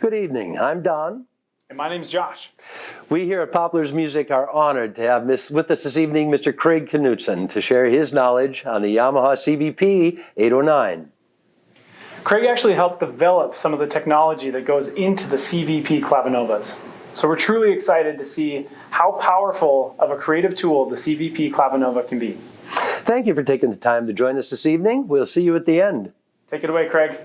Good evening, I'm Don. And my name's Josh. We here at Poplar's Music are honored to have with us this evening Mr. Craig Knudsen to share his knowledge on the Yamaha CVP 809. Craig actually helped develop some of the technology that goes into the CVP Clavinovas. So we're truly excited to see how powerful of a creative tool the CVP Clavinova can be. Thank you for taking the time to join us this evening. We'll see you at the end. Take it away, Craig.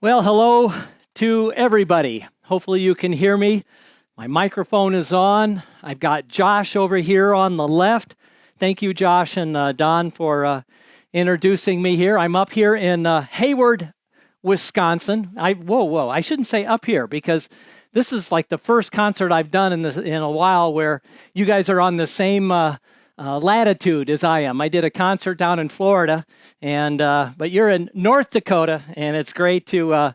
Well, hello to everybody. Hopefully you can hear me. My microphone is on. I've got Josh over here on the left. Thank you, Josh and Don, for introducing me here. I'm up here in Hayward, Wisconsin. I shouldn't say up here because this is like the first concert I've done in a while where you guys are on the same latitude as I am. I did a concert down in Florida, but you're in North Dakota, and it's great to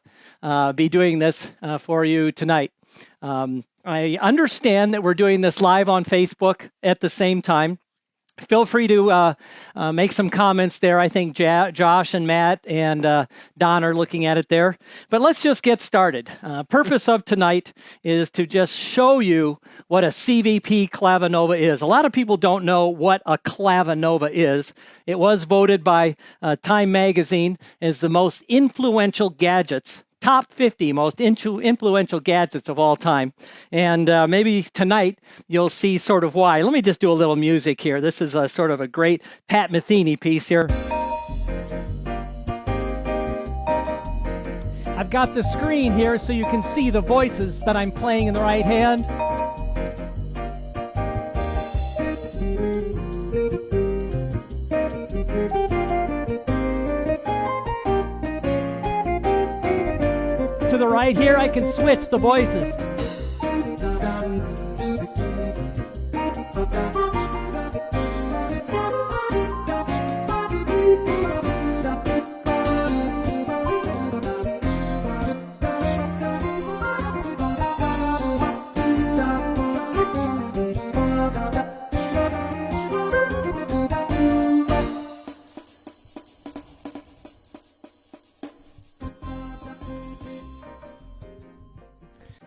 be doing this for you tonight. I understand that we're doing this live on Facebook at the same time. Feel free to make some comments there. I think Josh and Matt and Don are looking at it there. But let's just get started. Purpose of tonight is to just show you what a CVP Clavinova is. A lot of people don't know what a Clavinova is. It was voted by Time Magazine as the most influential gadgets, top 50 most influential gadgets of all time. And maybe tonight you'll see sort of why. Let me just do a little music here. This is a sort of a great Pat Metheny piece here. I've got the screen here so you can see the voices that I'm playing in the right hand. To the right here, I can switch the voices.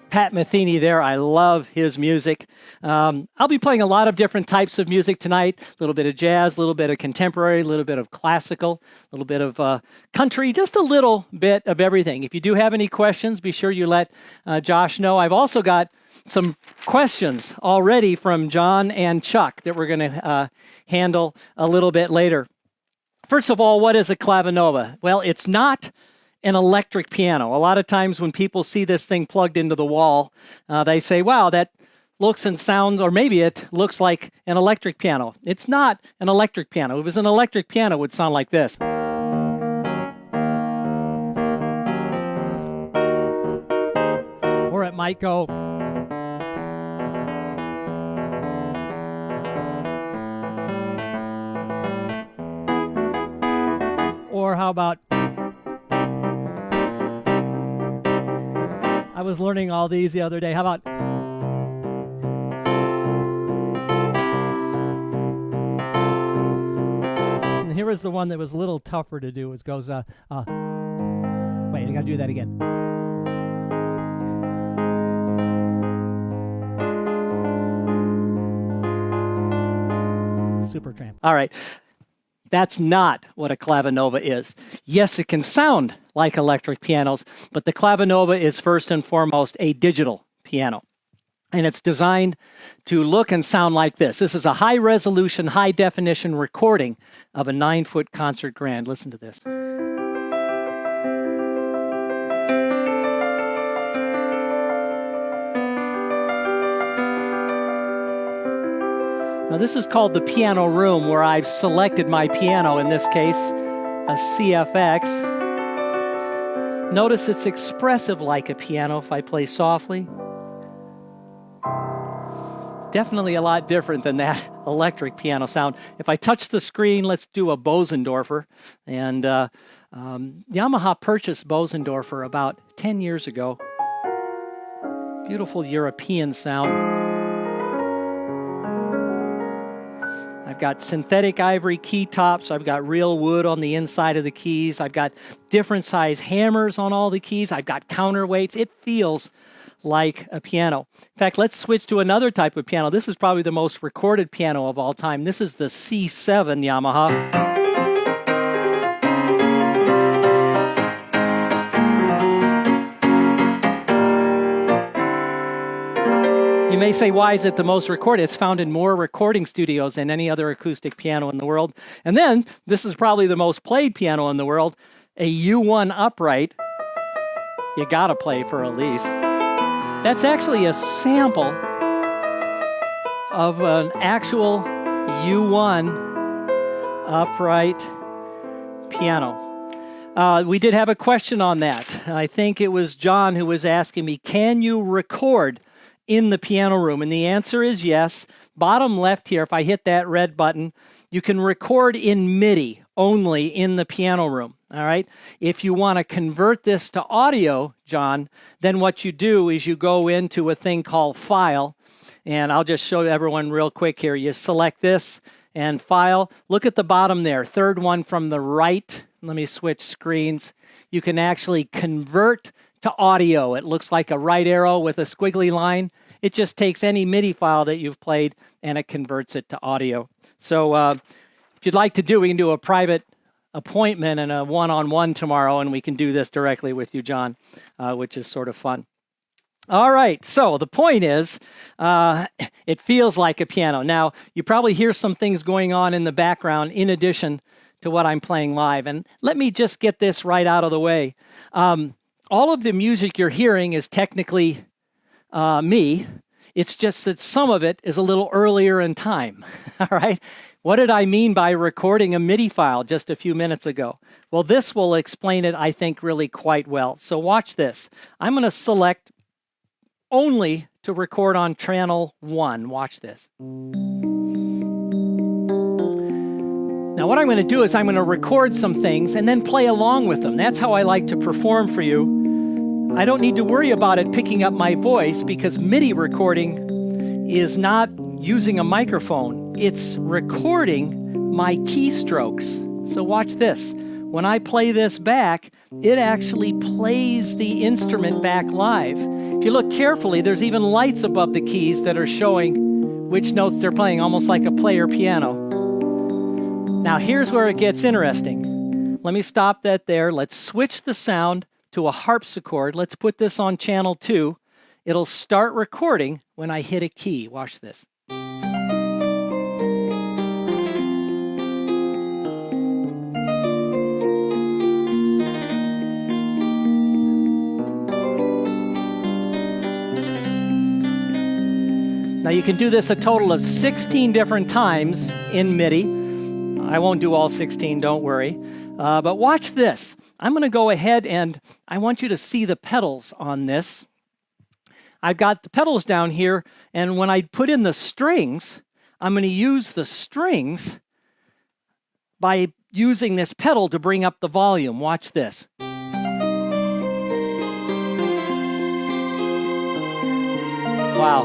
Pat Metheny there. I love his music. I'll be playing a lot of different types of music tonight. A little bit of jazz, a little bit of contemporary, a little bit of classical, a little bit of country, just a little bit of everything. If you do have any questions, be sure you let Josh know. I've also got some questions already from John and Chuck that we're going to handle a little bit later. First of all, what is a Clavinova? Well, it's not an electric piano. A lot of times when people see this thing plugged into the wall, they say, wow, that looks and sounds, or maybe it looks like an electric piano. It's not an electric piano. If it was an electric piano, it would sound like this. Or it might go. Or how about, I was learning all these the other day. How about, and here is the one that was a little tougher to do. It goes, wait, I gotta do that again. Supertramp. All right. That's not what a Clavinova is. Yes, it can sound like electric pianos, but the Clavinova is first and foremost a digital piano. And it's designed to look and sound like this. This is a high-resolution, high-definition recording of a 9-foot concert grand. Listen to this. Now, this is called the piano room, where I've selected my piano, in this case, a CFX. Notice it's expressive like a piano if I play softly. Definitely a lot different than that electric piano sound. If I touch the screen, let's do a Bosendorfer. And Yamaha purchased Bosendorfer about 10 years ago. Beautiful European sound. I've got synthetic ivory key tops. I've got real wood on the inside of the keys. I've got different size hammers on all the keys. I've got counterweights. It feels like a piano. In fact, let's switch to another type of piano. This is probably the most recorded piano of all time. This is the C7 Yamaha. You may say, why is it the most recorded? It's found in more recording studios than any other acoustic piano in the world. And then, this is probably the most played piano in the world, a U1 upright. You gotta play for Elise. That's actually a sample of an actual U1 upright piano. We did have a question on that. I think it was John who was asking me, can you record in the piano room? And the answer is yes. Bottom left here, if I hit that red button, you can record in MIDI only in the piano room. All right. If you want to convert this to audio, John, then what you do is you go into a thing called File. And I'll just show everyone real quick here. You select this and File. Look at the bottom there, third one from the right. Let me switch screens. You can actually convert to audio. It looks like a right arrow with a squiggly line. It just takes any MIDI file that you've played and it converts it to audio. So if you'd like to do, we can do a private appointment and a one-on-one tomorrow, and we can do this directly with you, John, which is sort of fun. All right, so the point is, it feels like a piano. Now, you probably hear some things going on in the background in addition to what I'm playing live. And let me just get this right out of the way. All of the music you're hearing is technically me. It's just that some of it is a little earlier in time, all right? What did I mean by recording a MIDI file just a few minutes ago? Well, this will explain it, I think, really quite well. So watch this. I'm going to select only to record on channel 1. Watch this. Now what I'm going to do is I'm going to record some things and then play along with them. That's how I like to perform for you. I don't need to worry about it picking up my voice because MIDI recording is not using a microphone. It's recording my keystrokes. So watch this. When I play this back, it actually plays the instrument back live. If you look carefully, there's even lights above the keys that are showing which notes they're playing, almost like a player piano. Now here's where it gets interesting. Let me stop that there. Let's switch the sound to a harpsichord. Let's put this on channel 2. It'll start recording when I hit a key. Watch this. Now you can do this a total of 16 different times in MIDI. I won't do all 16, don't worry. But watch this. I'm going to go ahead and I want you to see the pedals on this. I've got the pedals down here, and when I put in the strings, I'm going to use the strings by using this pedal to bring up the volume. Watch this. Wow.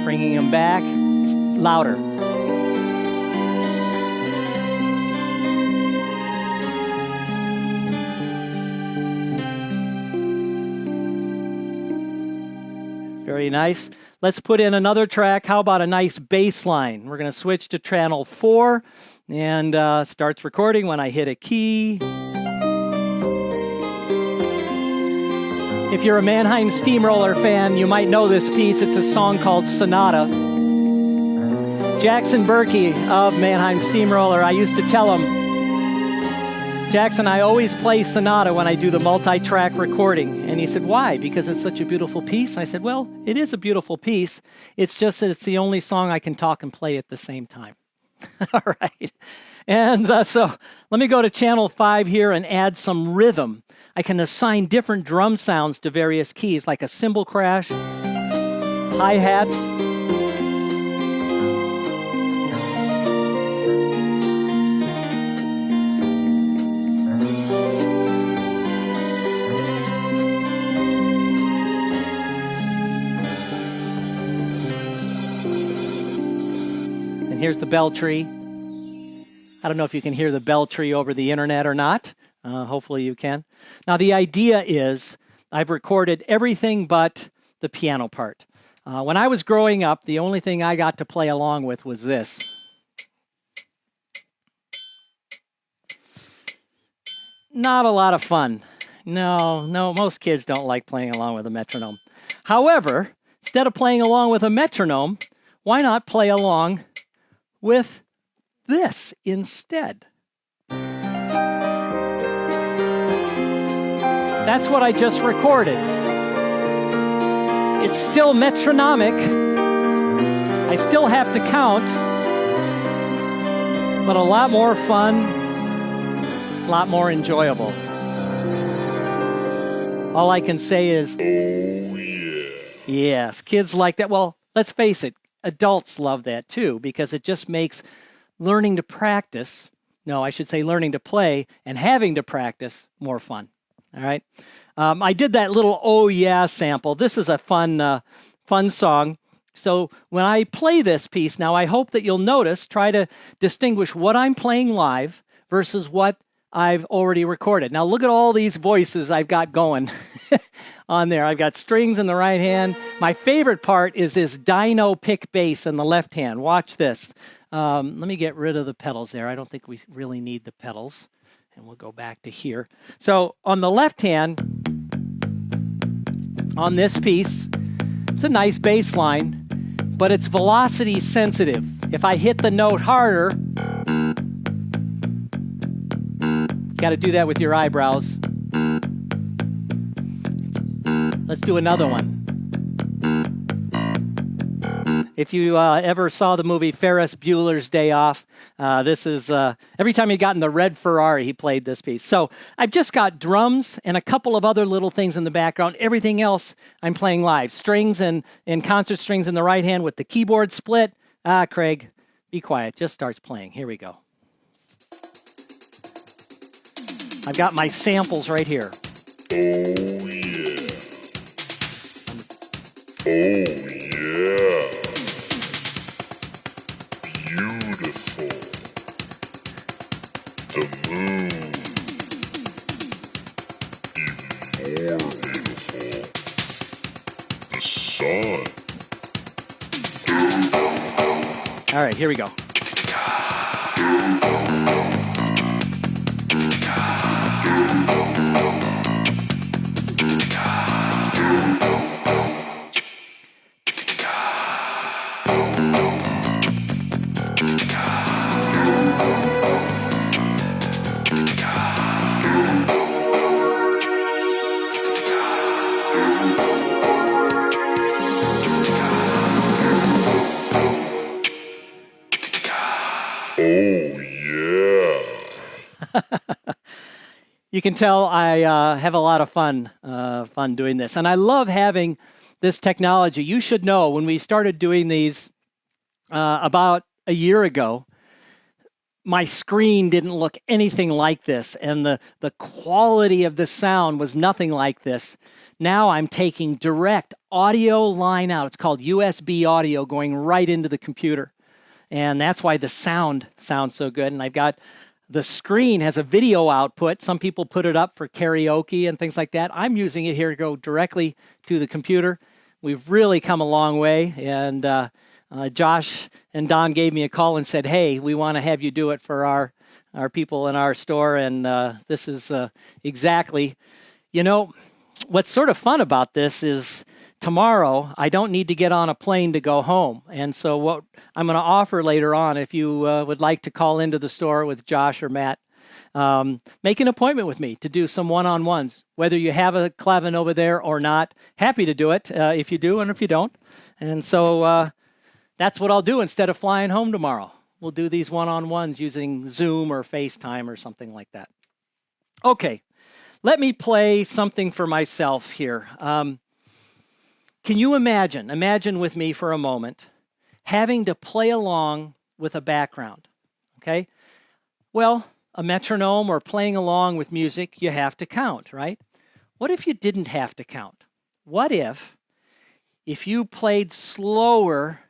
Bringing them back, it's louder. Very nice. Let's put in another track. How about a nice bass line? We're going to switch to channel 4 and starts recording when I hit a key. If you're a Mannheim Steamroller fan, you might know this piece. It's a song called Sonata. Jackson Berkey of Mannheim Steamroller, I used to tell him, Jackson, I always play Sonata when I do the multi-track recording. And he said, why? Because it's such a beautiful piece? I said, well, it is a beautiful piece. It's just that it's the only song I can talk and play at the same time. All right. And so let me go to channel 5 here and add some rhythm. I can assign different drum sounds to various keys, like a cymbal crash, hi-hats. And here's the bell tree. I don't know if you can hear the bell tree over the internet or not. Hopefully you can. Now the idea is I've recorded everything but the piano part. When I was growing up, the only thing I got to play along with was this. Not a lot of fun. No, most kids don't like playing along with a metronome. However, instead of playing along with a metronome, why not play along with this instead? That's what I just recorded. It's still metronomic. I still have to count, but a lot more fun, a lot more enjoyable. All I can say is, oh yeah. Yes, kids like that. Well, let's face it, adults love that too, because it just makes learning to practice, no, I should say learning to play and having to practice more fun. All right. I did that little "Oh Yeah" sample. This is a fun song. So when I play this piece now, I hope that you'll notice, try to distinguish what I'm playing live versus what I've already recorded. Now look at all these voices I've got going on there. I've got strings in the right hand. My favorite part is this dyno pick bass in the left hand. Watch this. Let me get rid of the pedals there. I don't think we really need the pedals. And we'll go back to here. So on the left hand, on this piece, it's a nice bass line, but it's velocity sensitive. If I hit the note harder, you got to do that with your eyebrows. Let's do another one. If you ever saw the movie Ferris Bueller's Day Off, this is, every time he got in the red Ferrari, he played this piece. So I've just got drums and a couple of other little things in the background. Everything else I'm playing live. Strings and concert strings in the right hand with the keyboard split. Craig, be quiet. Just starts playing. Here we go. I've got my samples right here. Oh, yeah. Oh, yeah. Beautiful. The moon. Even more beautiful. The sun. All right, here we go. Oh, yeah. You can tell I have a lot of fun doing this. And I love having this technology. You should know when we started doing these about a year ago, my screen didn't look anything like this. And the quality of the sound was nothing like this. Now I'm taking direct audio line out. It's called USB audio going right into the computer. And that's why the sound sounds so good. And I've got the screen has a video output. Some people put it up for karaoke and things like that. I'm using it here to go directly to the computer. We've really come a long way. And Josh and Don gave me a call and said, hey, we want to have you do it for our people in our store. And this is exactly, you know, what's sort of fun about this is tomorrow, I don't need to get on a plane to go home. And so what I'm going to offer later on, if you would like to call into the store with Josh or Matt, make an appointment with me to do some one-on-ones, whether you have a Clavinova there or not. Happy to do it if you do and if you don't. And so that's what I'll do instead of flying home tomorrow. We'll do these one-on-ones using Zoom or FaceTime or something like that. Okay, let me play something for myself here. Can you imagine with me for a moment, having to play along with a background, okay? Well, a metronome or playing along with music, you have to count, right? What if you didn't have to count? What if you played slower,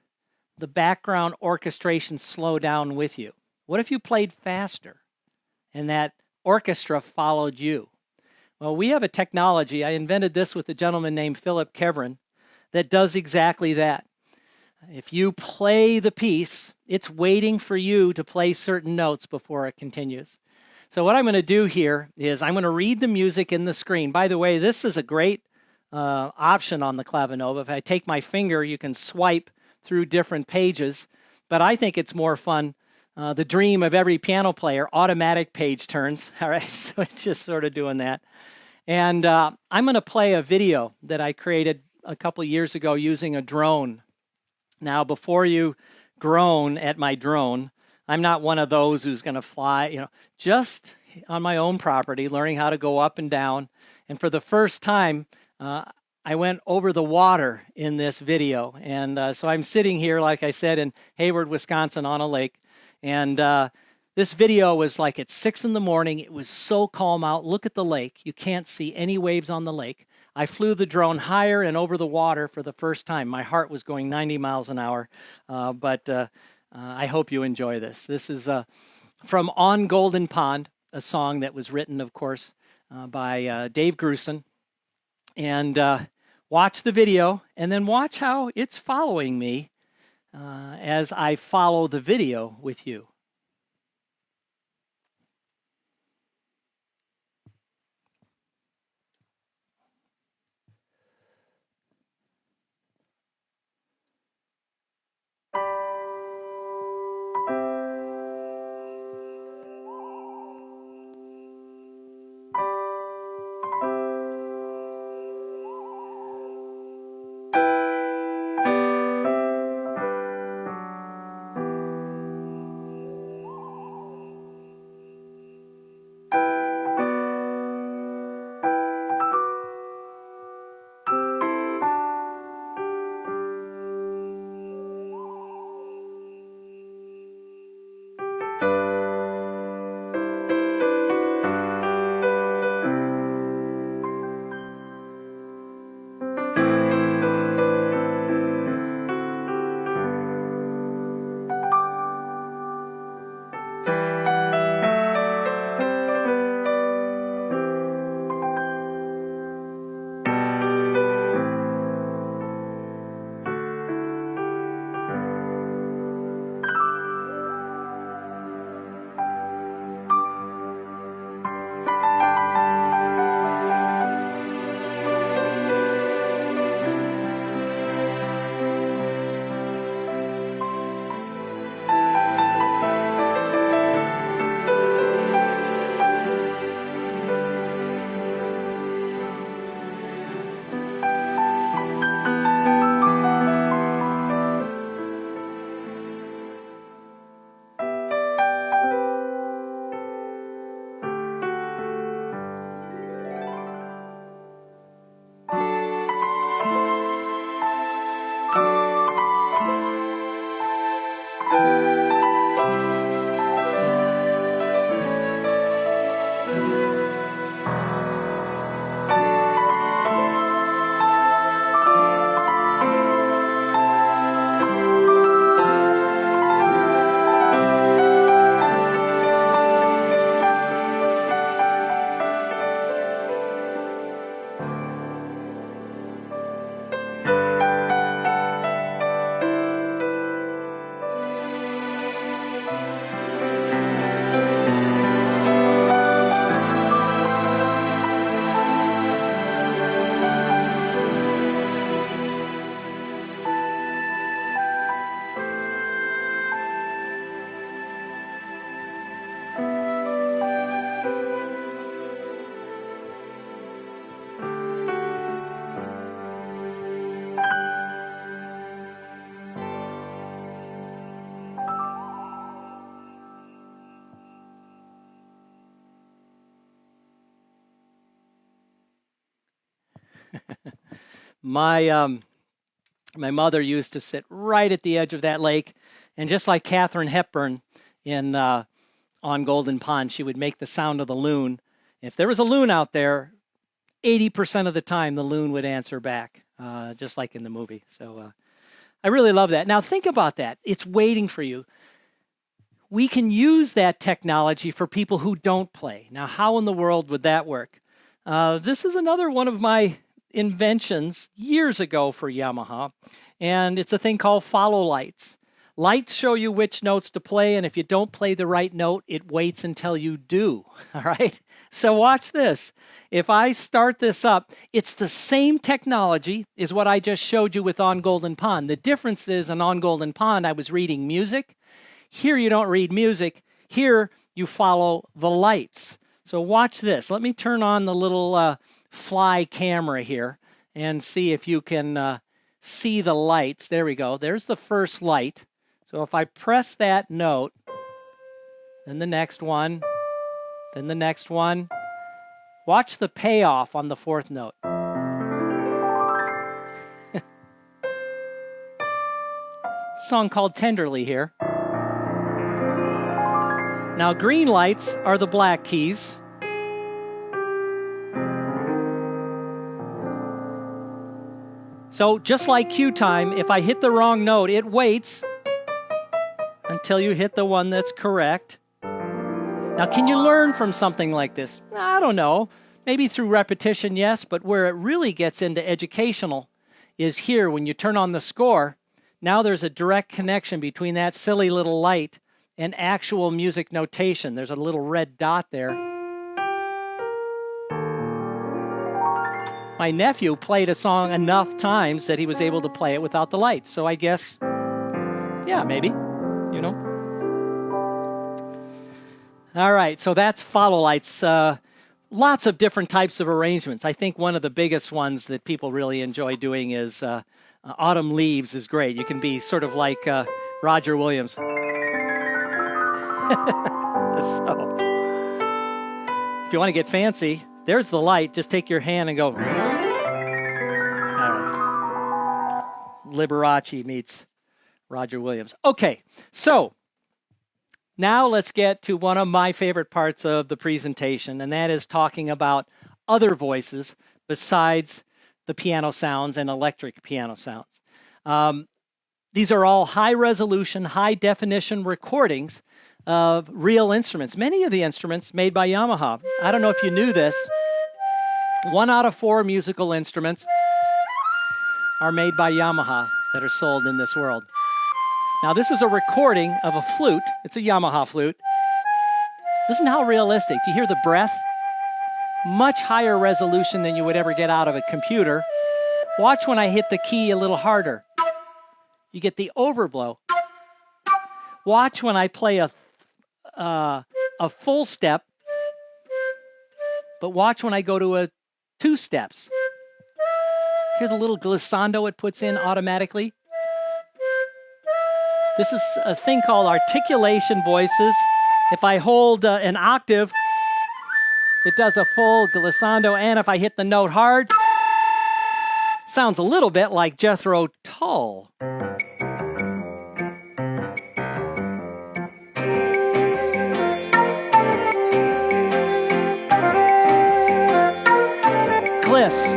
the background orchestration slowed down with you? What if you played faster and that orchestra followed you? Well, we have a technology. I invented this with a gentleman named Philip Kevrin that does exactly that. If you play the piece, it's waiting for you to play certain notes before it continues. So what I'm going to do here is I'm going to read the music in the screen. By the way, this is a great option on the Clavinova. If I take my finger, you can swipe through different pages, but I think it's more fun. The dream of every piano player, automatic page turns. All right, so it's just sort of doing that. And I'm going to play a video that I created a couple of years ago using a drone. Now, before you groan at my drone, I'm not one of those who's going to fly, just on my own property, learning how to go up and down. And for the first time, I went over the water in this video. And so I'm sitting here, like I said, in Hayward, Wisconsin on a lake. And This video was like at 6 in the morning. It was so calm out. Look at the lake. You can't see any waves on the lake. I flew the drone higher and over the water for the first time. My heart was going 90 miles an hour, but I hope you enjoy this. This is from On Golden Pond, a song that was written, of course, by Dave Grusin. And watch the video, and then watch how it's following me as I follow the video with you. My mother used to sit right at the edge of that lake, and just like Katharine Hepburn in On Golden Pond, she would make the sound of the loon. If there was a loon out there, 80% of the time the loon would answer back, just like in the movie. So I really love that. Now think about that. It's waiting for you. We can use that technology for people who don't play. Now, how in the world would that work? This is another one of my inventions years ago for Yamaha, and it's a thing called follow lights. Lights show you which notes to play, and if you don't play the right note, it waits until you do, all right? So watch this. If I start this up, it's the same technology as what I just showed you with On Golden Pond. The difference is in On Golden Pond, I was reading music. Here you don't read music. Here you follow the lights. So watch this. Let me turn on the little fly camera here and see if you can see the lights. There we go. There's the first light. So if I press that note, then the next one, then the next one. Watch the payoff on the fourth note. Song called Tenderly here. Now, green lights are the black keys. So just like cue time, if I hit the wrong note, it waits until you hit the one that's correct. Now, can you learn from something like this? I don't know. Maybe through repetition, yes, but where it really gets into educational is here when you turn on the score. Now there's a direct connection between that silly little light and actual music notation. There's a little red dot there. My nephew played a song enough times that he was able to play it without the lights. So I guess, yeah, maybe, you know. All right, so that's follow lights. Lots of different types of arrangements. I think one of the biggest ones that people really enjoy doing is Autumn Leaves is great. You can be sort of like Roger Williams. So, if you want to get fancy, there's the light. Just take your hand and go. All right. Liberace meets Roger Williams. Okay, so now let's get to one of my favorite parts of the presentation, and that is talking about other voices besides the piano sounds and electric piano sounds. These are all high-resolution, high-definition recordings of real instruments. Many of the instruments made by Yamaha. I don't know if you knew this. 1 out of 4 musical instruments are made by Yamaha that are sold in this world. Now, this is a recording of a flute. It's a Yamaha flute. Listen how realistic. Do you hear the breath? Much higher resolution than you would ever get out of a computer. Watch when I hit the key a little harder. You get the overblow. Watch when I play a full step, but watch when I go to a 2 steps. Hear the little glissando it puts in automatically? This is a thing called articulation voices. If I hold an octave, it does a full glissando, and if I hit the note hard, sounds a little bit like Jethro Tull. Gliss.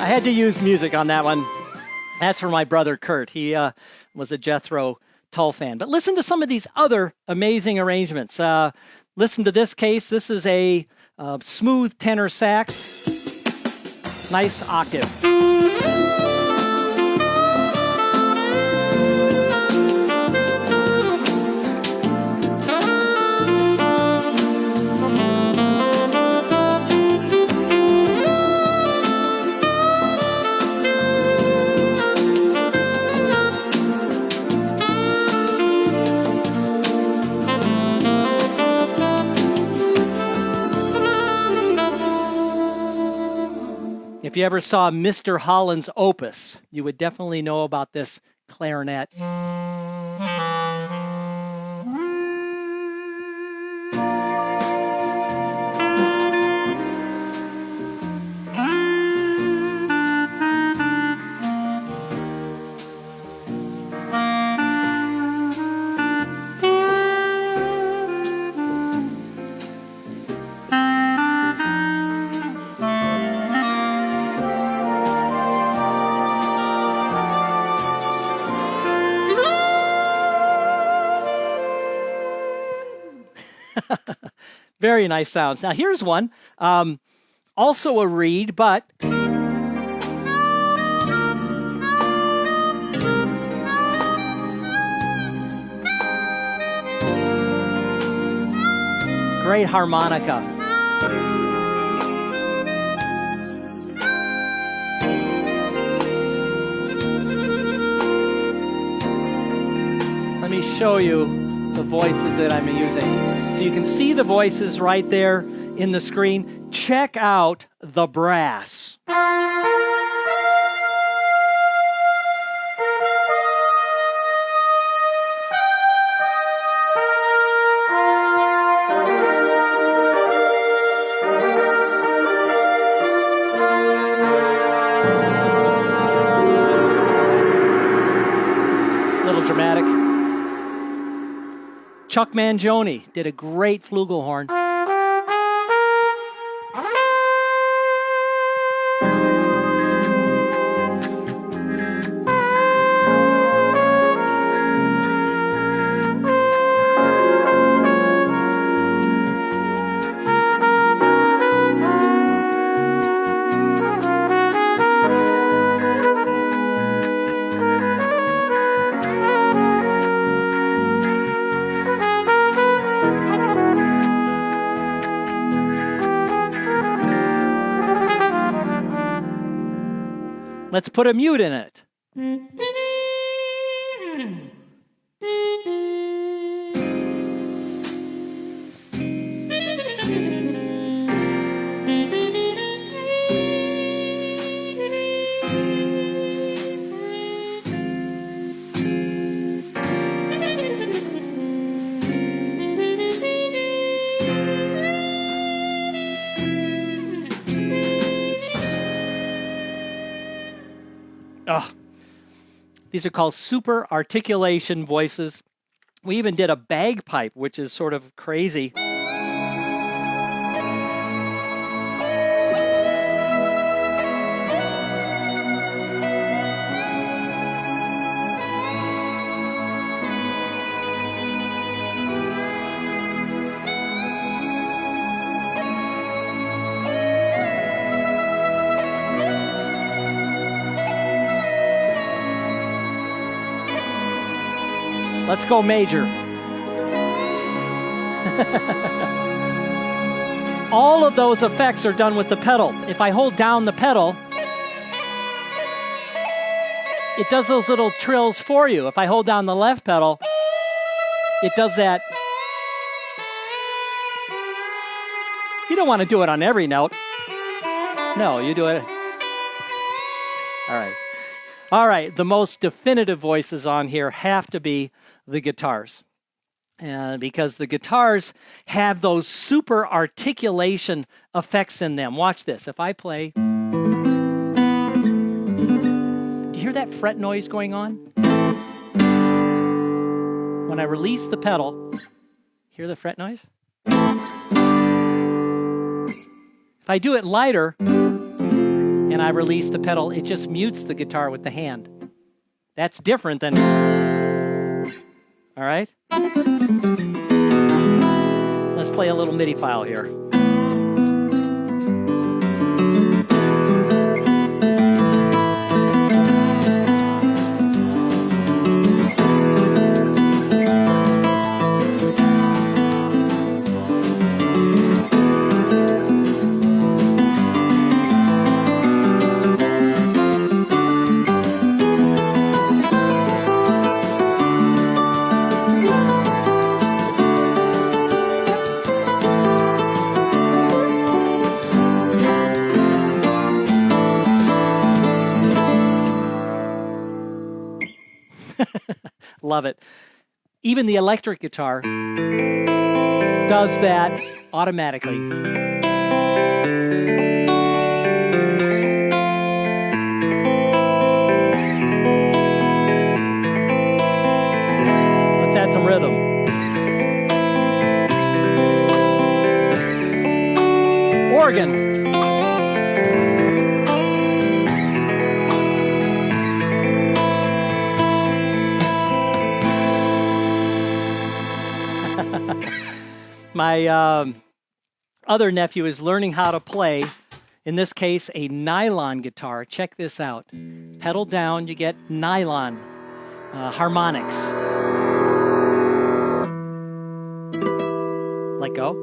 I had to use music on that one. That's for my brother Kurt. He was a Jethro Tull fan. But listen to some of these other amazing arrangements. Listen to this case. This is a smooth tenor sax. Nice octave. If you ever saw Mr. Holland's Opus, you would definitely know about this clarinet. Very nice sounds. Now here's one, also a reed, but great harmonica. Let me show you the the voices that I'm using. So you can see the voices right there in the screen. Check out the brass. Little dramatic. Chuck Mangione did a great flugelhorn. Let's put a mute in it. Oh, these are called super articulation voices. We even did a bagpipe, which is sort of crazy. Let's go major. All of those effects are done with the pedal. If I hold down the pedal, it does those little trills for you. If I hold down the left pedal, it does that. You don't want to do it on every note. No, you do it. All right. All right, the most definitive voices on here have to be the guitars. Because the guitars have those super articulation effects in them. Watch this. If I play... Do you hear that fret noise going on? When I release the pedal, hear the fret noise? If I do it lighter, and I release the pedal, it just mutes the guitar with the hand. That's different than... All right? Let's play a little MIDI file here. Love it. Even the electric guitar does that automatically. Let's add some rhythm. Organ. My other nephew is learning how to play, in this case, a nylon guitar. Check this out. Pedal down, you get nylon harmonics. Let go.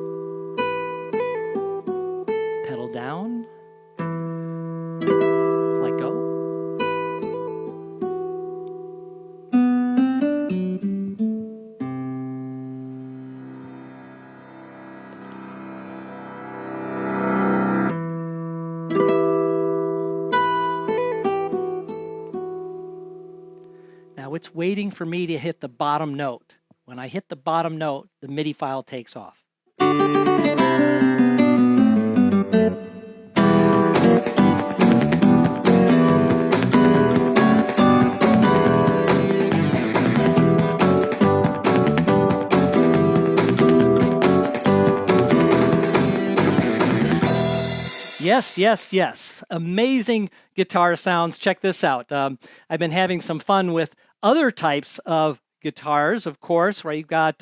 Pedal down. Let go. it's waiting for me to hit the bottom note. When I hit the bottom note, the MIDI file takes off. Yes, yes, yes. Amazing guitar sounds. Check this out. I've been having some fun with other types of guitars, of course, where you've got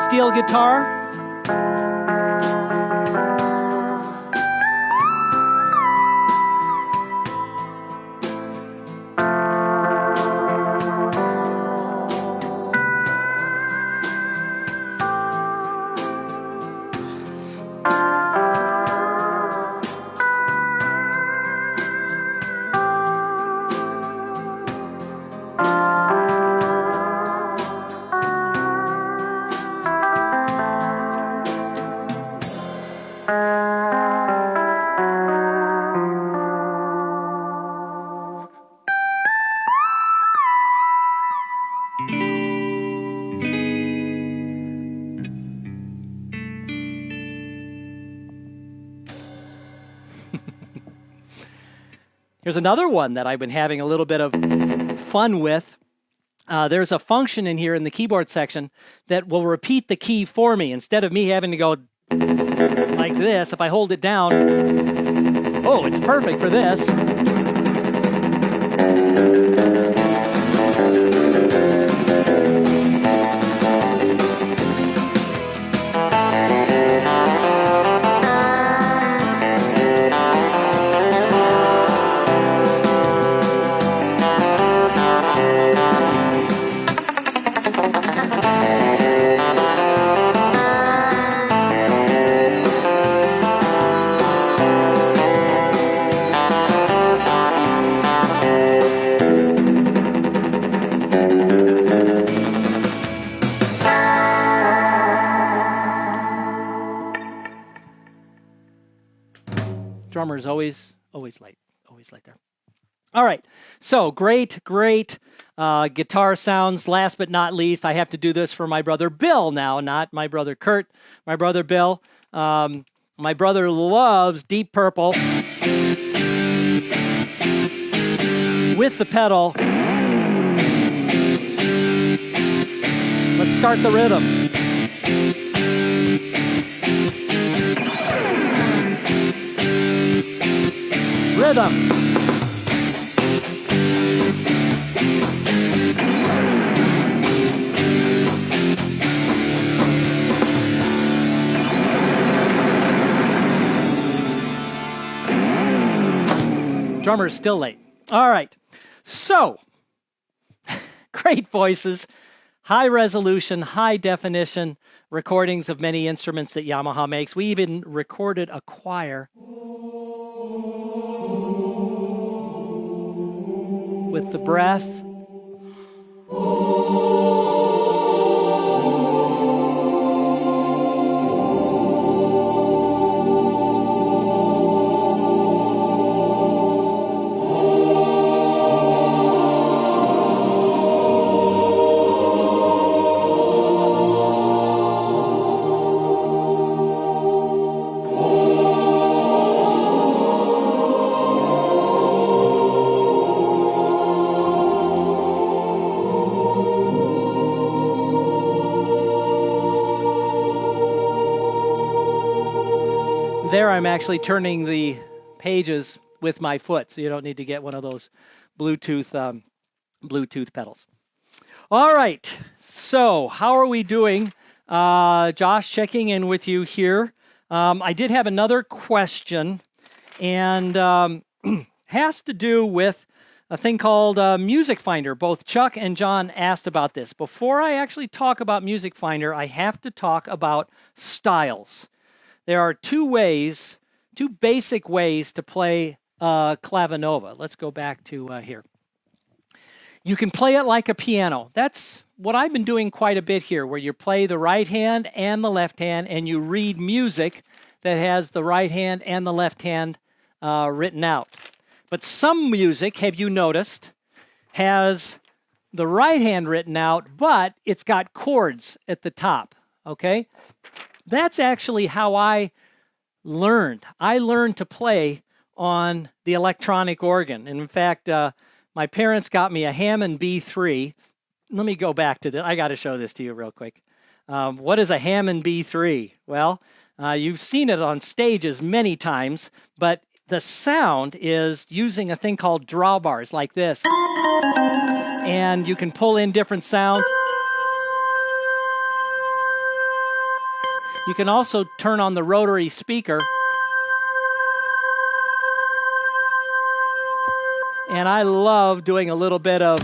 steel guitar. Here's another one that I've been having a little bit of fun with. There's a function in here in the keyboard section that will repeat the key for me. Instead of me having to go like this, if I hold it down, oh, it's perfect for this. Drummer's always late there. All right, so great guitar sounds. Last but not least, I have to do this for my brother Bill now, not my brother Kurt, my brother Bill. My brother loves Deep Purple with the pedal. Let's start the rhythm. Rhythm. Drummer's still late. All right. So, great voices, high resolution, high definition recordings of many instruments that Yamaha makes. We even recorded a choir with the breath. There I'm actually turning the pages with my foot, so you don't need to get one of those Bluetooth pedals. All right, so how are we doing? Josh, checking in with you here. I did have another question, and has to do with a thing called Music Finder. Both Chuck and John asked about this. Before I actually talk about Music Finder, I have to talk about styles. There are two basic ways to play Clavinova. Let's go back to here. You can play it like a piano. That's what I've been doing quite a bit here, where you play the right hand and the left hand, and you read music that has the right hand and the left hand written out. But some music, have you noticed, has the right hand written out, but it's got chords at the top, okay? That's actually how I learned. I learned to play on the electronic organ. And in fact, my parents got me a Hammond B3. Let me go back to this. I got to show this to you real quick. What is a Hammond B3? Well, you've seen it on stages many times, but the sound is using a thing called drawbars like this. And you can pull in different sounds. You can also turn on the rotary speaker. And I love doing a little bit of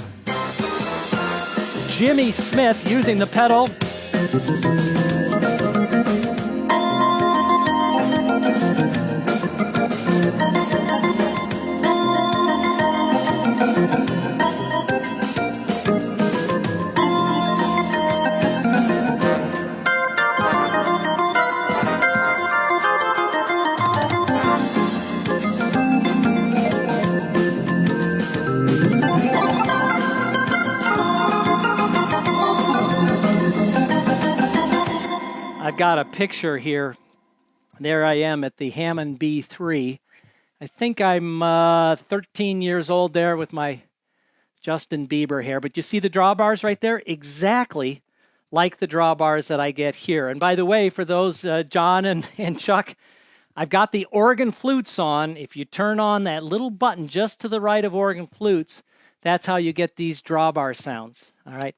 Jimmy Smith using the pedal. I've got a picture here. There I am at the Hammond B3. I think I'm 13 years old there with my Justin Bieber hair. But you see the drawbars right there? Exactly like the drawbars that I get here. And by the way, for those, John and Chuck, I've got the organ flutes on. If you turn on that little button just to the right of organ flutes, that's how you get these drawbar sounds. All right.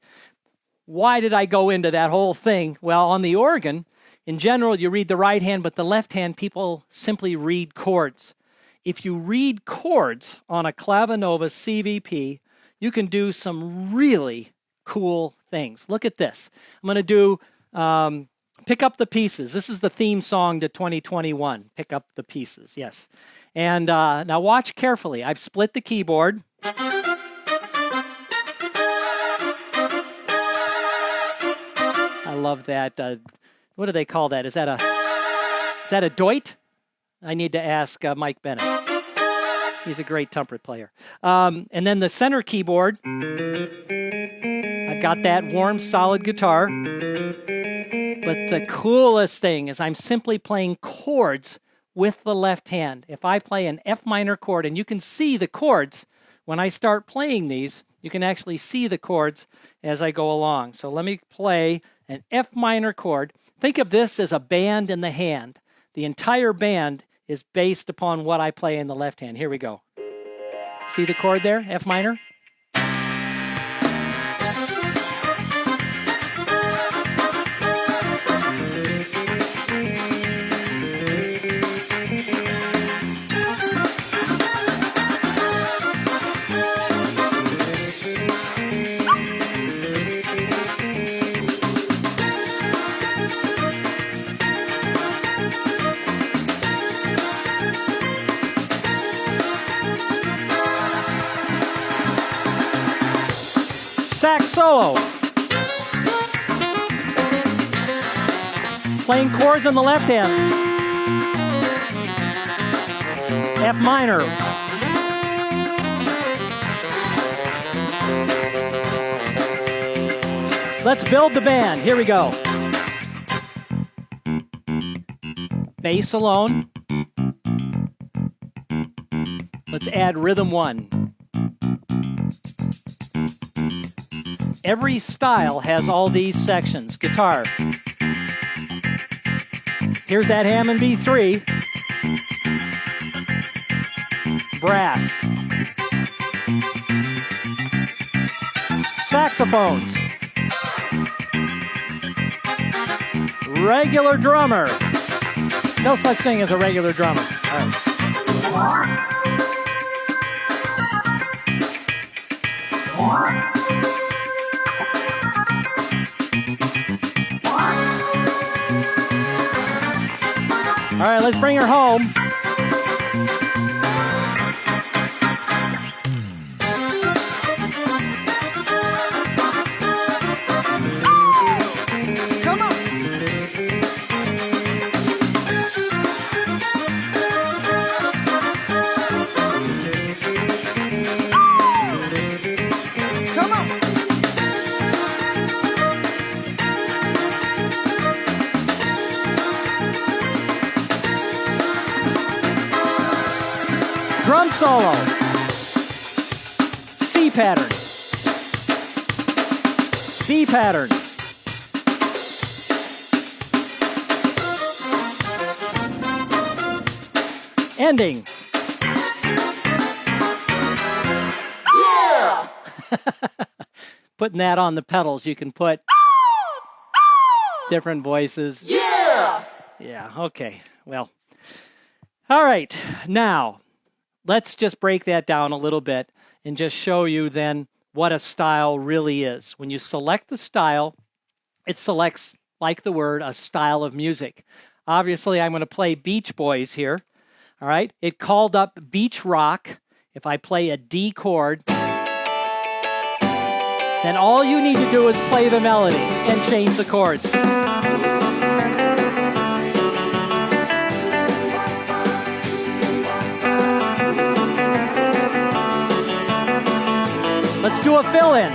Why did I go into that whole thing? Well, on the organ, in general, you read the right hand, but the left hand, people simply read chords. If you read chords on a Clavinova CVP, you can do some really cool things. Look at this. I'm going to do Pick Up the Pieces. This is the theme song to 2021. Pick Up the Pieces, yes. And now watch carefully. I've split the keyboard. I love that. What do they call that? Is that a Deutsch? I need to ask Mike Bennett. He's a great trumpet player. And then the center keyboard, I've got that warm, solid guitar. But the coolest thing is I'm simply playing chords with the left hand. If I play an F minor chord, and you can see the chords when I start playing these, you can actually see the chords as I go along. So let me play an F minor chord. Think of this as a band in the hand. The entire band is based upon what I play in the left hand. Here we go. See the chord there, F minor? Sax solo. Playing chords on the left hand. F minor. Let's build the band. Here we go. Bass alone. Let's add rhythm one. Every style has all these sections. Guitar. Here's that Hammond B3. Brass. Saxophones. Regular drummer. No such thing as a regular drummer. All right. All right, let's bring her home. Come on. Drum solo. C pattern. B pattern. Ending. Yeah! Putting that on the pedals, you can put different voices. Yeah! Yeah, okay. Well, all right. Now, let's just break that down a little bit and just show you then what a style really is. When you select the style, it selects, like the word, a style of music. Obviously, I'm going to play Beach Boys here. All right, it called up beach rock. If I play a D chord, then all you need to do is play the melody and change the chords. Let's do a fill-in.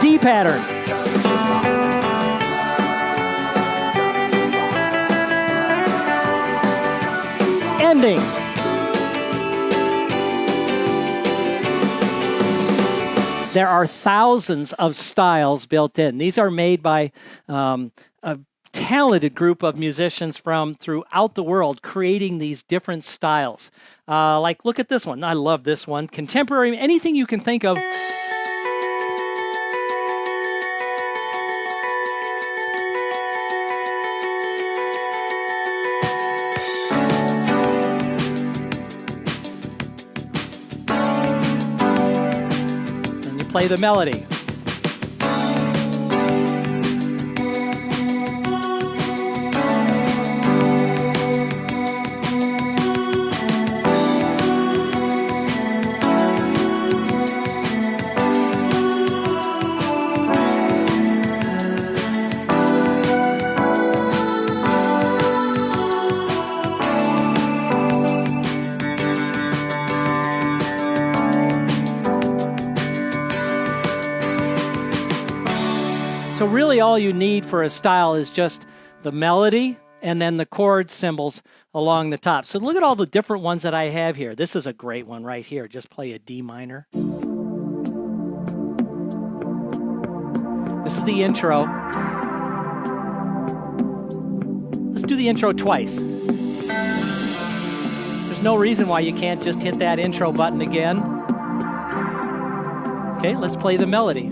D pattern. Ending. There are thousands of styles built in. These are made by a talented group of musicians from throughout the world creating these different styles. Like, look at this one. I love this one. Contemporary, anything you can think of. Play the melody. So really all you need for a style is just the melody and then the chord symbols along the top. So look at all the different ones that I have here. This is a great one right here. Just play a D minor. This is the intro. Let's do the intro twice. There's no reason why you can't just hit that intro button again. Okay, let's play the melody.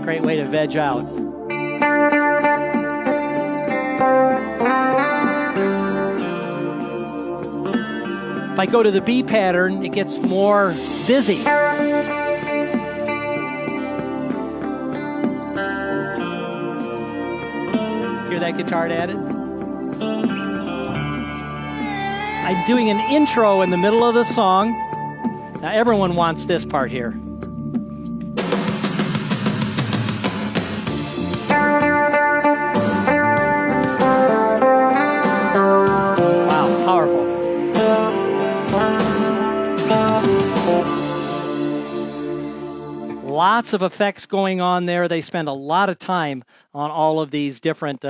Great way to veg out. If I go to the B pattern, it gets more busy. Hear that guitar added? I'm doing an intro in the middle of the song. Now everyone wants this part here. Lots of effects going on there. They spend a lot of time on all of these different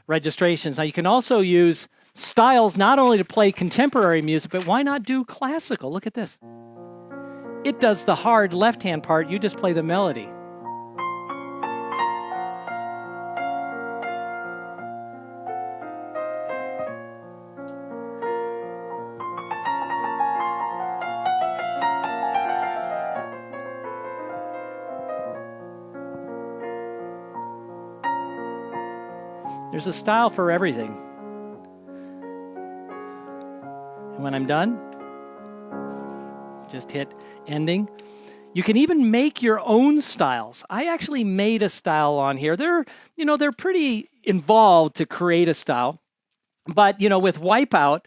registrations. Now, you can also use styles not only to play contemporary music, but why not do classical? Look at this. It does the hard left-hand part. You just play the melody. There's a style for everything. And when I'm done, just hit ending. You can even make your own styles. I actually made a style on here. They're pretty involved to create a style. But, with Wipeout,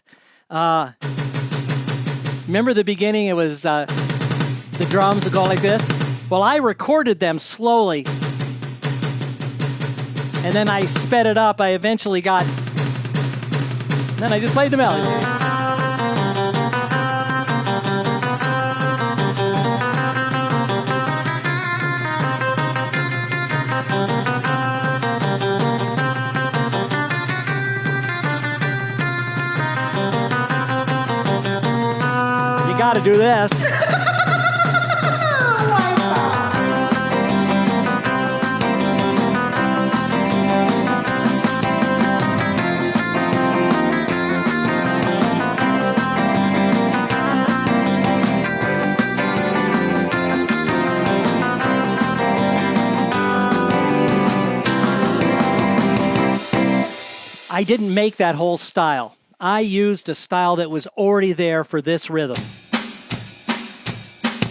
remember the beginning, it was the drums would go like this? Well, I recorded them slowly. And then I sped it up. I eventually got... Then I just played the melody. how to do this. I didn't make that whole style. I used a style that was already there for this rhythm.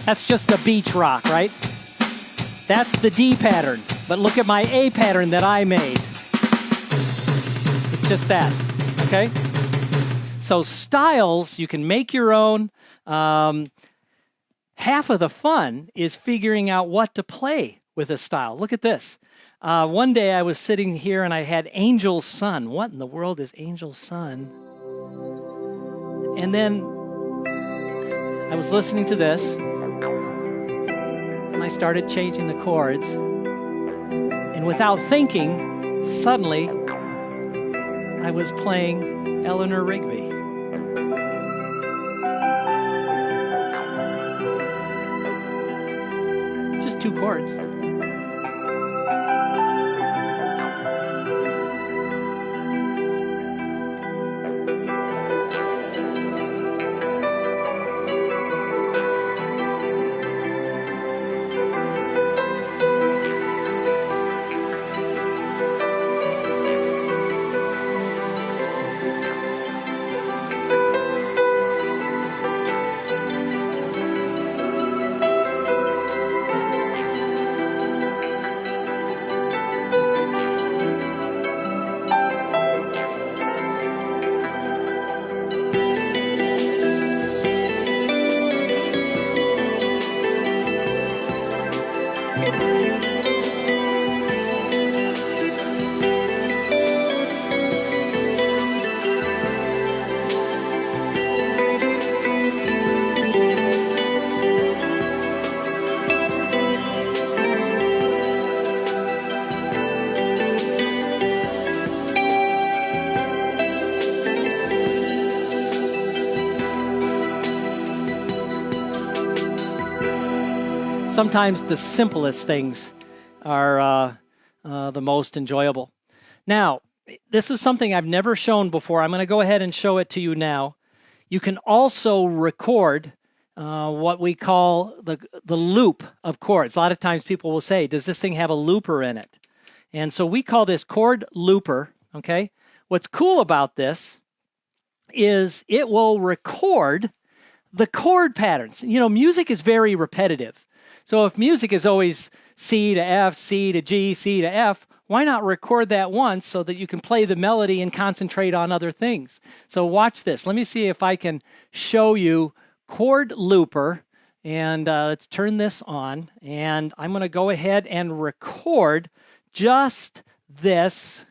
That's just a beach rock, right? That's the D pattern, but look at my A pattern that I made. It's just that, okay? So styles, you can make your own. Half of the fun is figuring out what to play with a style. Look at this. One day I was sitting here and I had Angel's Sun. What in the world is Angel's Sun? And then I was listening to this and I started changing the chords. And without thinking, suddenly I was playing Eleanor Rigby. Just 2 chords. Sometimes the simplest things are the most enjoyable. Now, this is something I've never shown before. I'm going to go ahead and show it to you now. You can also record what we call the loop of chords. A lot of times people will say, does this thing have a looper in it? And so we call this chord looper, okay? What's cool about this is it will record the chord patterns. You know, music is very repetitive. So if music is always C to F, C to G, C to F, why not record that once so that you can play the melody and concentrate on other things? So watch this. Let me see if I can show you chord looper. And let's turn this on. And I'm going to go ahead and record just this.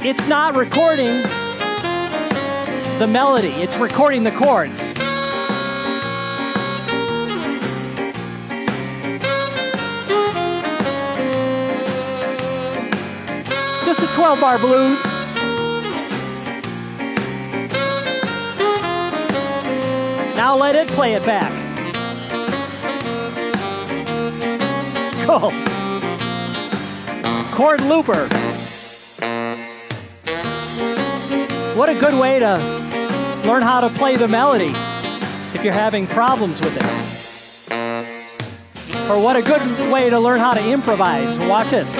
It's not recording the melody, it's recording the chords. Just a 12-bar blues. Now let it play it back. Cool. Chord looper. What a good way to learn how to play the melody if you're having problems with it. Or what a good way to learn how to improvise. Watch this.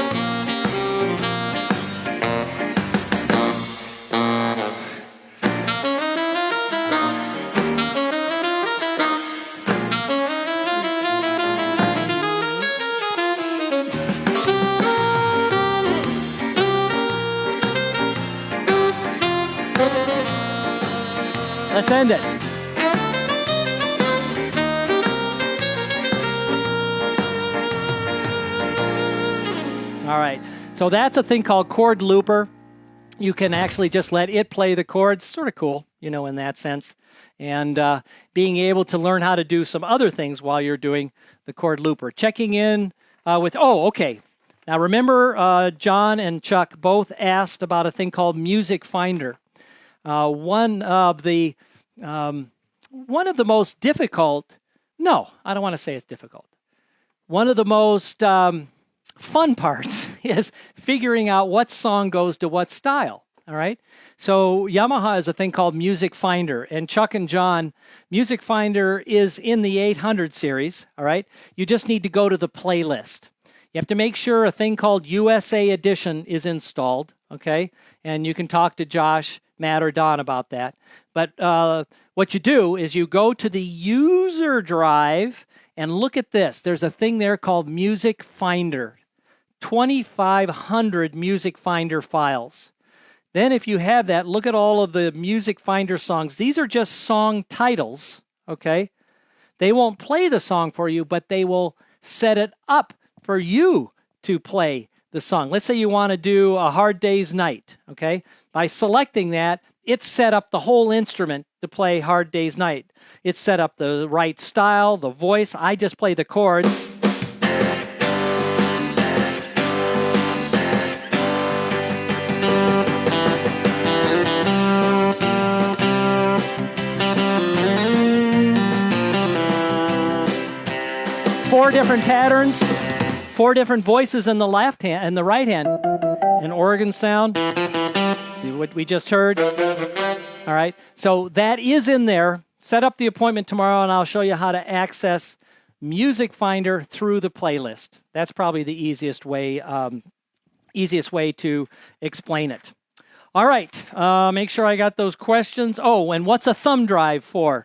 Let's end it. All right, so that's a thing called chord looper. You can actually just let it play the chords. Sort of cool, you know, in that sense. And being able to learn how to do some other things while you're doing the chord looper. Checking in with, okay. Now remember, John and Chuck both asked about a thing called Music Finder. one of the most difficult, no, I don't want to say it's difficult. One of the most fun parts is figuring out what song goes to what style, all right? So Yamaha has a thing called Music Finder, and Chuck and John, Music Finder is in the 800 series, all right? You just need to go to the playlist. You have to make sure a thing called USA Edition is installed, okay? And you can talk to Josh, Matt, or Don about that. But what you do is you go to the user drive and look at this. There's a thing there called Music Finder. 2,500 Music Finder files. Then if you have that, look at all of the Music Finder songs. These are just song titles, okay? They won't play the song for you, but they will set it up for you to play the song. Let's say you want to do A Hard Day's Night, okay? By selecting that, it's set up the whole instrument to play Hard Day's Night. It's set up the right style, the voice. I just play the chords. Four different patterns, four different voices in the left hand and the right hand. An organ sound, what we just heard. All right, so that is in there. Set up the appointment tomorrow and I'll show you how to access Music Finder through the playlist. That's probably the easiest way to explain it. All right, make sure I got those questions. Oh, and what's a thumb drive for?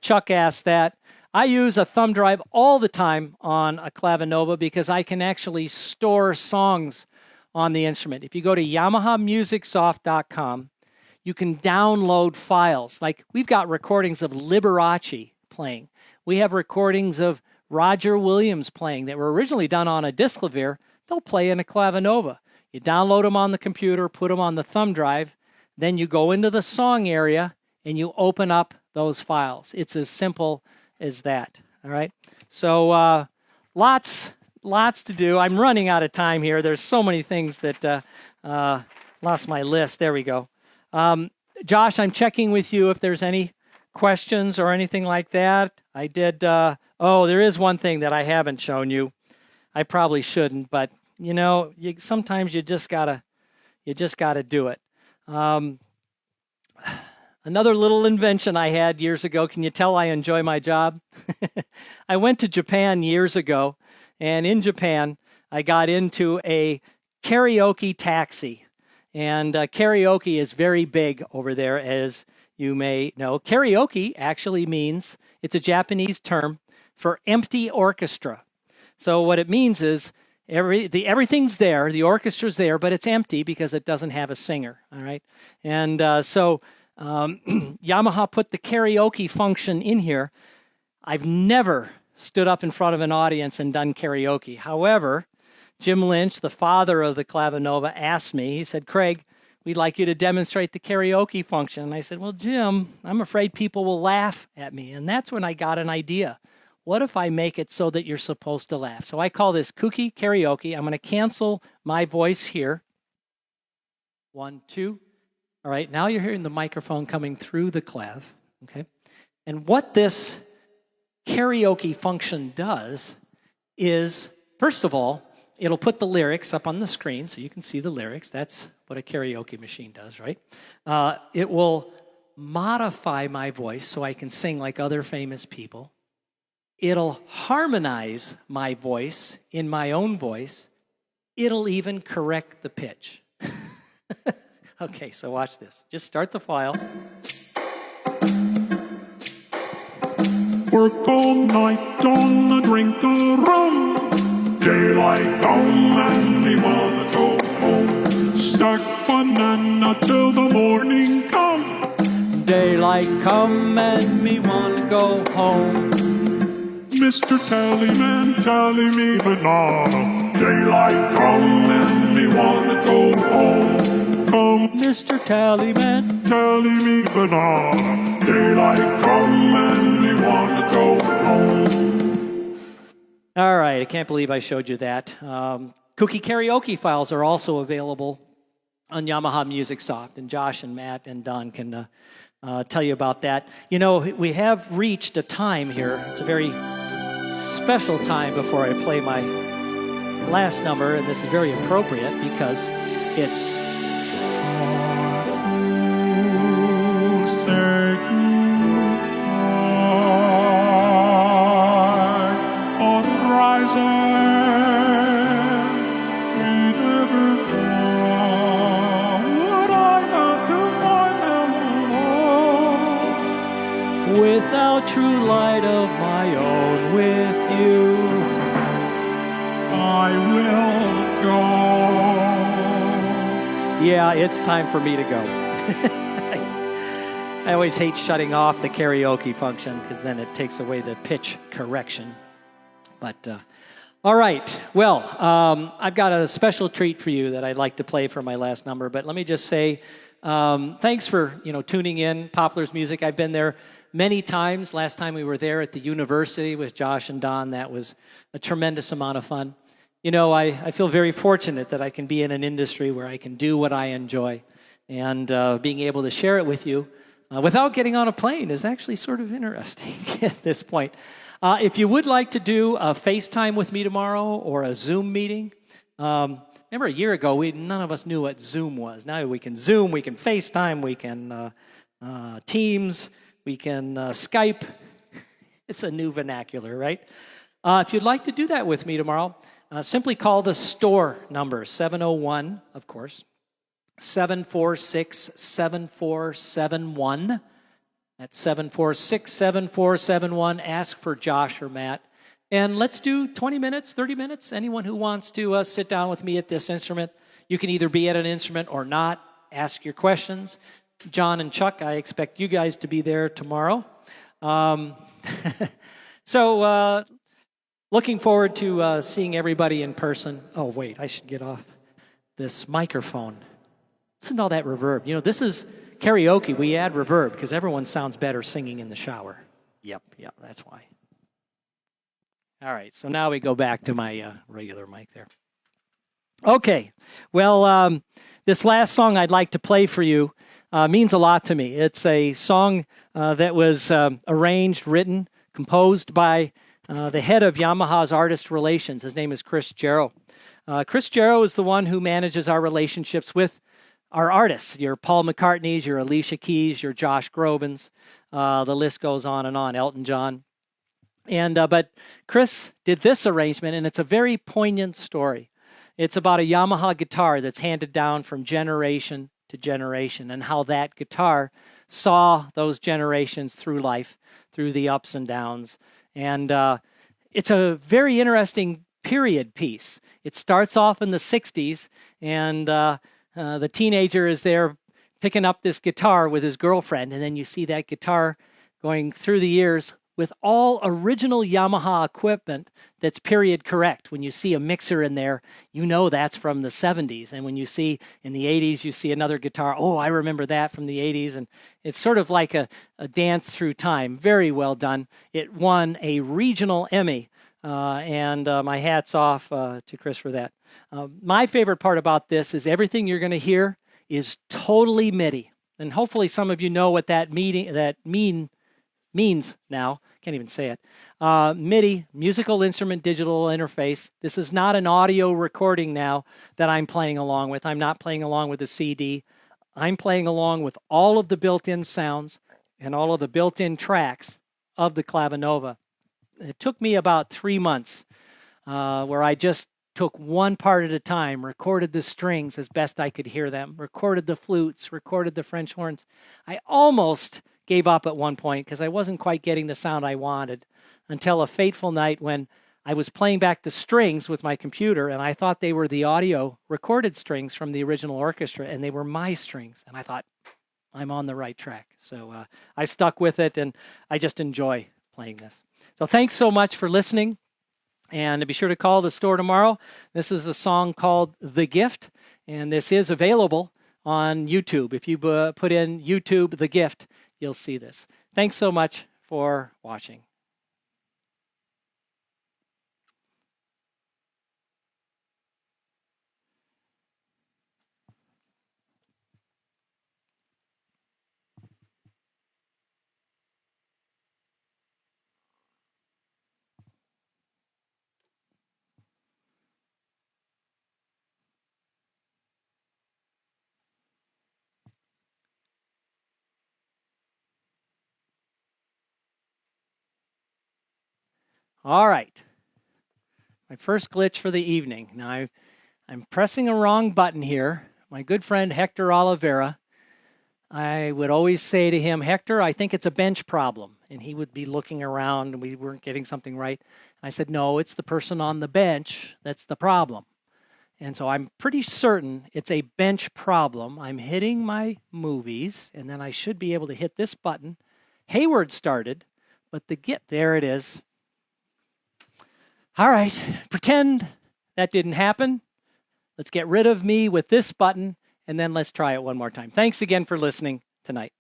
Chuck asked that. I use a thumb drive all the time on a Clavinova because I can actually store songs on the instrument. If you go to YamahaMusicSoft.com, you can download files. Like we've got recordings of Liberace playing. We have recordings of Roger Williams playing that were originally done on a Disclavier. They'll play in a Clavinova. You download them on the computer, put them on the thumb drive, then you go into the song area and you open up those files. It's as simple as that, all right? So lots to do. I'm running out of time here. There's so many things that lost my list. There we go. Josh, I'm checking with you if there's any questions or anything like that. I did, oh, there is one thing that I haven't shown you. I probably shouldn't, but you know, sometimes you just gotta do it. Another little invention I had years ago. Can you tell I enjoy my job? I went to Japan years ago, and in Japan, I got into a karaoke taxi. And karaoke is very big over there, as you may know. Karaoke actually means, it's a Japanese term for empty orchestra. So what it means is everything's there, the orchestra's there, but it's empty because it doesn't have a singer, all right? And Yamaha put the karaoke function in here. I've never stood up in front of an audience and done karaoke. However, Jim Lynch, the father of the Clavinova, asked me, he said, Craig, we'd like you to demonstrate the karaoke function. And I said, well, Jim, I'm afraid people will laugh at me. And that's when I got an idea. What if I make it so that you're supposed to laugh? So I call this kooky karaoke. I'm going to cancel my voice here. 1, 2. All right, now you're hearing the microphone coming through the clav, okay? And what this karaoke function does is, first of all, it'll put the lyrics up on the screen so you can see the lyrics. That's what a karaoke machine does, right? It will modify my voice so I can sing like other famous people. It'll harmonize my voice in my own voice. It'll even correct the pitch. Okay, so watch this. Just start the file. Work all night on a drink of rum. Daylight come and we wanna go home. Stack banana till the morning come. Daylight come and me wanna go home. Mr. Tallyman, tally me banana. Daylight come and we wanna go home. Come, Mr. Tallyman, tally me banana. Daylight come and we wanna go home. All right, I can't believe I showed you that. Kooky karaoke files are also available on Yamaha MusicSoft, and Josh and Matt and Don can tell you about that. You know, we have reached a time here. It's a very special time before I play my last number, and this is very appropriate because it's without true light of my own with you, I will go. Yeah, it's time for me to go. I always hate shutting off the karaoke function because then it takes away the pitch correction. But, all right. Well, I've got a special treat for you that I'd like to play for my last number. But let me just say, thanks for, tuning in, Poplar's Music. I've been there many times. Last time we were there at the university with Josh and Don, that was a tremendous amount of fun. I feel very fortunate that I can be in an industry where I can do what I enjoy. And being able to share it with you without getting on a plane is actually sort of interesting at this point. If you would like to do a FaceTime with me tomorrow or a Zoom meeting, remember a year ago, none of us knew what Zoom was. Now we can Zoom, we can FaceTime, we can Teams, we can Skype. It's a new vernacular, right? If you'd like to do that with me tomorrow, simply call the store number, 701, of course, 746-7471. That's 746-7471. Ask for Josh or Matt. And let's do 20 minutes, 30 minutes. Anyone who wants to sit down with me at this instrument, you can either be at an instrument or not. Ask your questions. John and Chuck, I expect you guys to be there tomorrow. So looking forward to seeing everybody in person. Oh, wait, I should get off this microphone. Listen to all that reverb. This is karaoke. We add reverb because everyone sounds better singing in the shower. Yep, that's why. All right, so now we go back to my regular mic there. Okay, well, this last song I'd like to play for you means a lot to me. It's a song that was arranged, written, composed by the head of Yamaha's artist relations. His name is Chris Jarrow. Chris Jarrow is the one who manages our relationships with our artists, your Paul McCartneys, your Alicia Keys, your Josh Grobens. The list goes on and on, Elton John. And but Chris did this arrangement, and it's a very poignant story. It's about a Yamaha guitar that's handed down from generation to generation, and how that guitar saw those generations through life, through the ups and downs. And it's a very interesting period piece. It starts off in the 60s, and the teenager is there picking up this guitar with his girlfriend, and then you see that guitar going through the years with all original Yamaha equipment that's period correct. When you see a mixer in there, you know that's from the 70s. And when you see in the 80s, you see another guitar, oh, I remember that from the 80s. And it's sort of like a dance through time. Very well done. It won a regional Emmy. And my hat's off to Chris for that. My favorite part about this is everything you're going to hear is totally MIDI. And hopefully some of you know what that means now. Can't even say it. MIDI, musical instrument digital interface. This is not an audio recording now that I'm playing along with. I'm not playing along with a CD. I'm playing along with all of the built-in sounds and all of the built-in tracks of the Clavinova. It took me about 3 months where I just took one part at a time, recorded the strings as best I could hear them, recorded the flutes, recorded the French horns. I almost gave up at one point because I wasn't quite getting the sound I wanted until a fateful night when I was playing back the strings with my computer, and I thought they were the audio recorded strings from the original orchestra, and they were my strings. And I thought, I'm on the right track. So I stuck with it, and I just enjoy playing this. So thanks so much for listening, and be sure to call the store tomorrow. This is a song called The Gift, and this is available on YouTube. If you put in YouTube, The Gift, you'll see this. Thanks so much for watching. All right. My first glitch for the evening. Now, I'm pressing a wrong button here. My good friend Hector Oliveira, I would always say to him, Hector, I think it's a bench problem. And he would be looking around and we weren't getting something right. I said, no, it's the person on the bench that's the problem. And so I'm pretty certain it's a bench problem. I'm hitting my movies, and then I should be able to hit this button. Hayward started, but there it is. All right, pretend that didn't happen. Let's get rid of me with this button, and then let's try it one more time. Thanks again for listening tonight.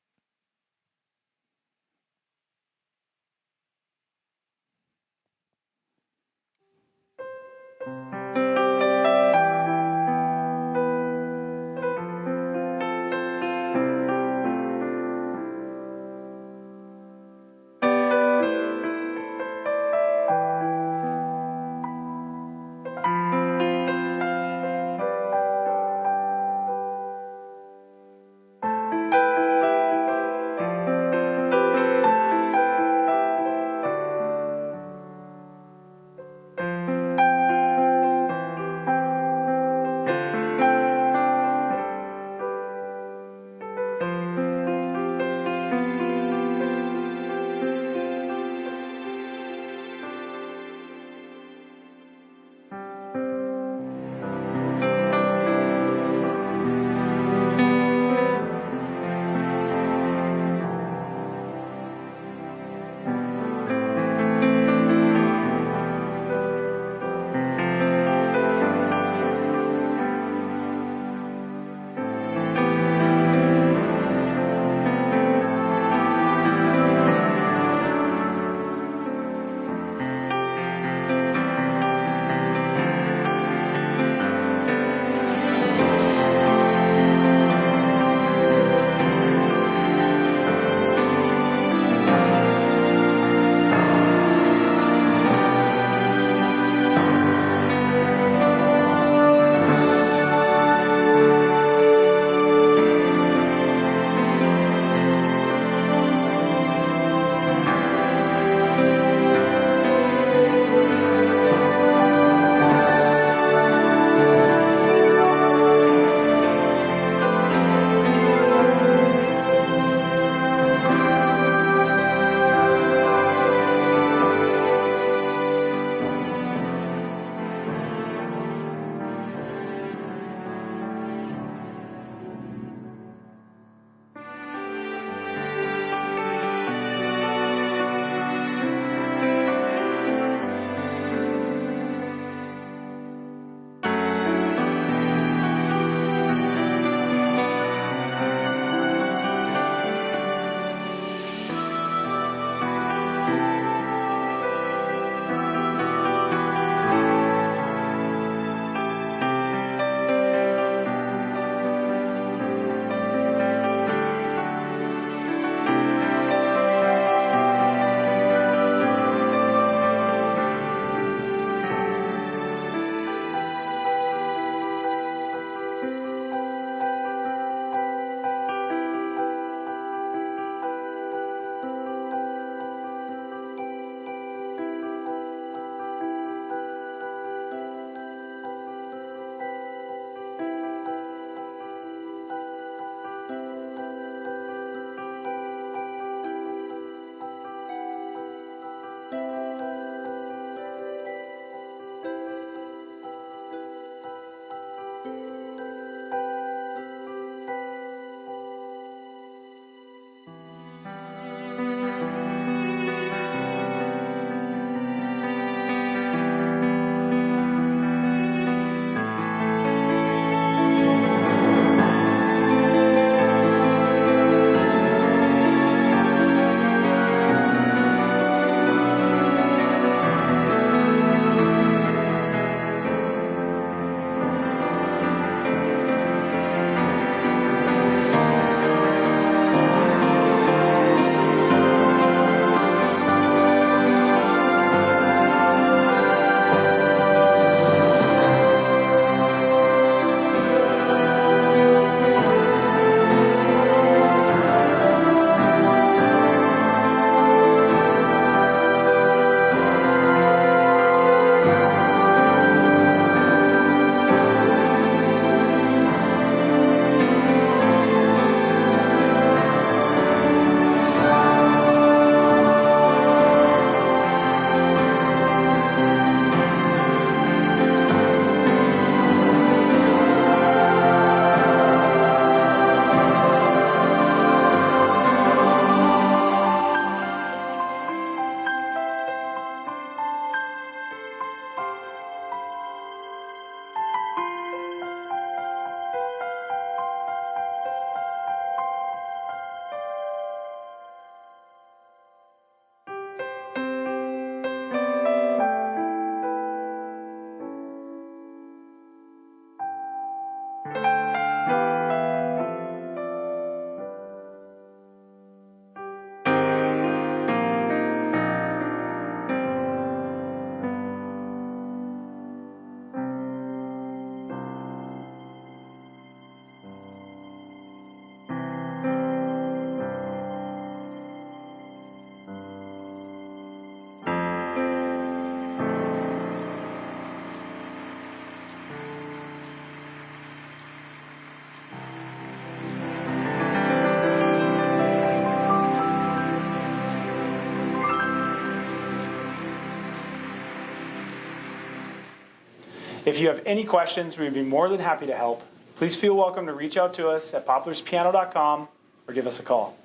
If you have any questions, we'd be more than happy to help. Please feel welcome to reach out to us at poplarspiano.com or give us a call.